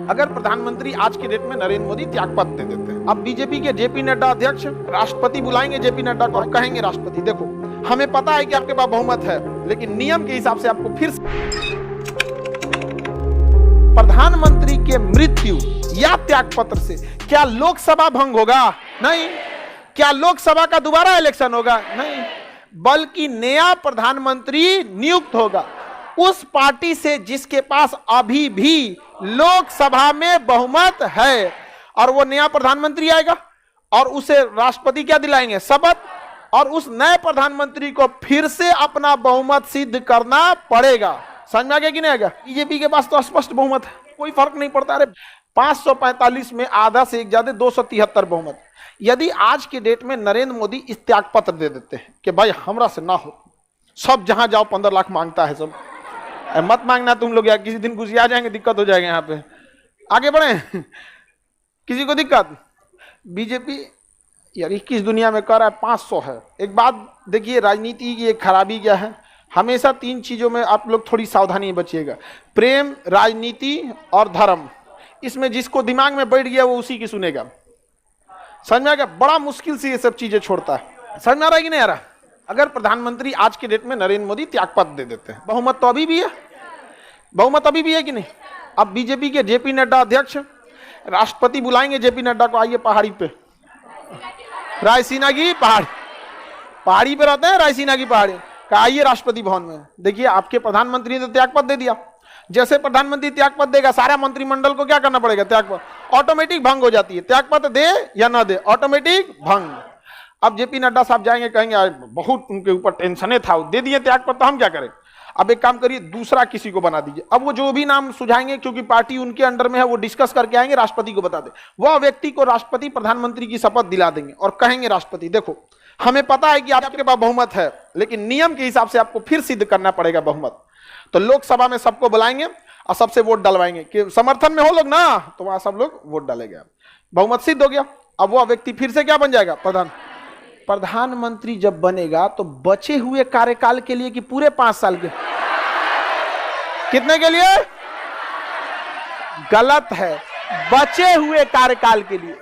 अगर प्रधानमंत्री आज के डेट में नरेंद्र मोदी त्यागपत्र दे देते हैं, अब बीजेपी के जेपी नड्डा अध्यक्ष राष्ट्रपति बुलाएंगे जेपी नड्डा को और कहेंगे राष्ट्रपति देखो हमें पता है कि आपके पास बहुमत है, लेकिन नियम के हिसाब से आपको फिर प्रधानमंत्री के मृत्यु या त्यागपत्र से क्या लोकसभा भंग होगा? नहीं। क्या लोकसभा का दोबारा इलेक्शन होगा? नहीं। बल्कि नया प्रधानमंत्री नियुक्त होगा उस पार्टी से जिसके पास अभी भी लोकसभा में बहुमत है, और वो नया प्रधानमंत्री आएगा और उसे राष्ट्रपति क्या दिलाएंगे? शपथ। और उस नए प्रधानमंत्री को फिर से अपना बहुमत सिद्ध करना पड़ेगा। समझ में आ गया कि नहीं आ गया? बीजेपी के पास तो स्पष्ट बहुमत है, कोई फर्क नहीं पड़ता। अरे 545 में आधा से एक ज्यादा 273 बहुमत। यदि आज के डेट में नरेंद्र मोदी इस त्यागपत्र दे देते हैं कि भाई हमरा से ना हो, सब जहां जाओ 15 लाख मांगता है, सब मत मांगना तुम लोग, यार किसी दिन कुछ आ जाएंगे, दिक्कत हो जाएगा। यहाँ पे आगे बढ़े, किसी को दिक्कत? बीजेपी यार 21 दुनिया में कर रहा है, 500 है। एक बात देखिए, राजनीति की एक खराबी क्या है, हमेशा 3 चीजों में आप लोग थोड़ी सावधानी बचिएगा, प्रेम, राजनीति और धर्म। इसमें जिसको दिमाग में बैठ गया वो उसी की सुनेगा। समझ में आ गया? बड़ा मुश्किल से ये सब चीजें छोड़ता है। समझ में आ रहा है कि नहीं आ रहा? अगर प्रधानमंत्री आज के डेट में नरेंद्र मोदी त्यागपत्र दे देते हैं, बहुमत तो अभी भी है, बहुमत अभी भी है कि नहीं? अब बीजेपी के जेपी नड्डा अध्यक्ष राष्ट्रपति बुलाएंगे जेपी नड्डा को, आइए पहाड़ी पे, रायसीना की पहाड़ी पे रहते हैं, रायसीना की पहाड़ी, कहा आइए राष्ट्रपति भवन में। देखिए आपके प्रधानमंत्री ने तो त्यागपत्र दे दिया, जैसे प्रधानमंत्री त्यागपत्र देगा सारा मंत्रिमंडल को क्या करना पड़ेगा? त्यागपत्र ऑटोमेटिक भंग हो जाती है। त्यागपत्र दे या ना दे, ऑटोमेटिक भंग। अब जेपी नड्डा साहब जाएंगे, कहेंगे बहुत उनके ऊपर टेंशन था, दे दिए त्यागपत्र, तो हम क्या करें? अब एक काम करिए, दूसरा किसी को बना दीजिए। अब वो जो भी नाम सुझाएंगे, क्योंकि पार्टी उनके अंडर में है, वो डिस्कस करके आएंगे, राष्ट्रपति को बता दे। वह व्यक्ति को राष्ट्रपति प्रधानमंत्री की शपथ दिला देंगे और कहेंगे राष्ट्रपति देखो हमें पता है कि आपके पास बहुमत है, लेकिन नियम के हिसाब से आपको फिर सिद्ध करना पड़ेगा बहुमत। तो लोकसभा में सबको बुलाएंगे और सबसे वोट डलवाएंगे कि समर्थन में हो लोग ना, तो वहां सब लोग वोट डालेंगे। बहुमत सिद्ध हो गया। अब वो व्यक्ति फिर से क्या बन जाएगा? प्रधानमंत्री जब बनेगा तो बचे हुए कार्यकाल के लिए कि पूरे 5 साल के? कितने के लिए? गलत है, बचे हुए कार्यकाल के लिए,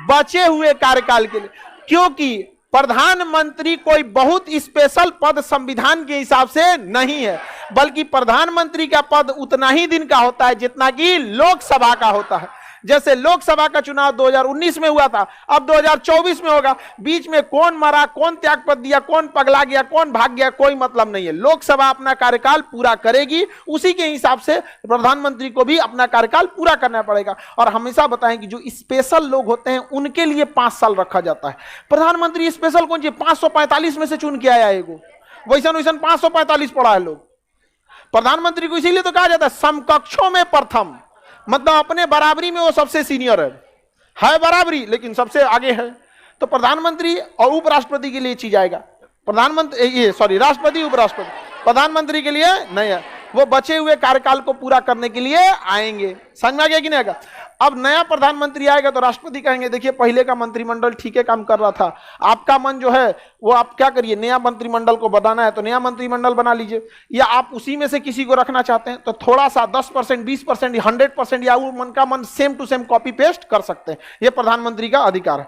बचे हुए कार्यकाल के लिए। क्योंकि प्रधानमंत्री कोई बहुत स्पेशल पद संविधान के हिसाब से नहीं है, बल्कि प्रधानमंत्री का पद उतना ही दिन का होता है जितना कि लोकसभा का होता है। जैसे लोकसभा का चुनाव 2019 में हुआ था, अब 2024 में होगा। बीच में कौन मरा, कौन त्यागपत्र दिया, कौन पगला गया, कौन भाग गया, कोई मतलब नहीं है। लोकसभा अपना कार्यकाल पूरा करेगी, उसी के हिसाब से प्रधानमंत्री को भी अपना कार्यकाल पूरा करना पड़ेगा। और हमेशा बताएं कि जो स्पेशल लोग होते हैं उनके लिए 5 साल रखा जाता है। प्रधानमंत्री स्पेशल कौन सी? 545 में से चुन के आया है, वैसन 545 पड़ा है लोग। प्रधानमंत्री को इसीलिए तो कहा जाता है समकक्षों में प्रथम, मतलब अपने बराबरी में वो सबसे सीनियर है बराबरी, लेकिन सबसे आगे है। तो प्रधानमंत्री और उपराष्ट्रपति के लिए चीज आएगा, राष्ट्रपति उपराष्ट्रपति, प्रधानमंत्री के लिए नहीं है। वो बचे हुए कार्यकाल को पूरा करने के लिए आएंगे। समझ में आ गया कि नहीं आएगा? अब नया प्रधानमंत्री आएगा तो राष्ट्रपति कहेंगे देखिए पहले का मंत्रिमंडल ठीक है काम कर रहा था, आपका मन जो है वो आप क्या करिए, नया मंत्रिमंडल को बनाना है तो नया मंत्रिमंडल बना लीजिए, या आप उसी में से किसी को रखना चाहते हैं तो थोड़ा सा 10%, 20%, 100% या वो मन का मन same to same copy paste कर सकते हैं। ये प्रधानमंत्री का अधिकार है।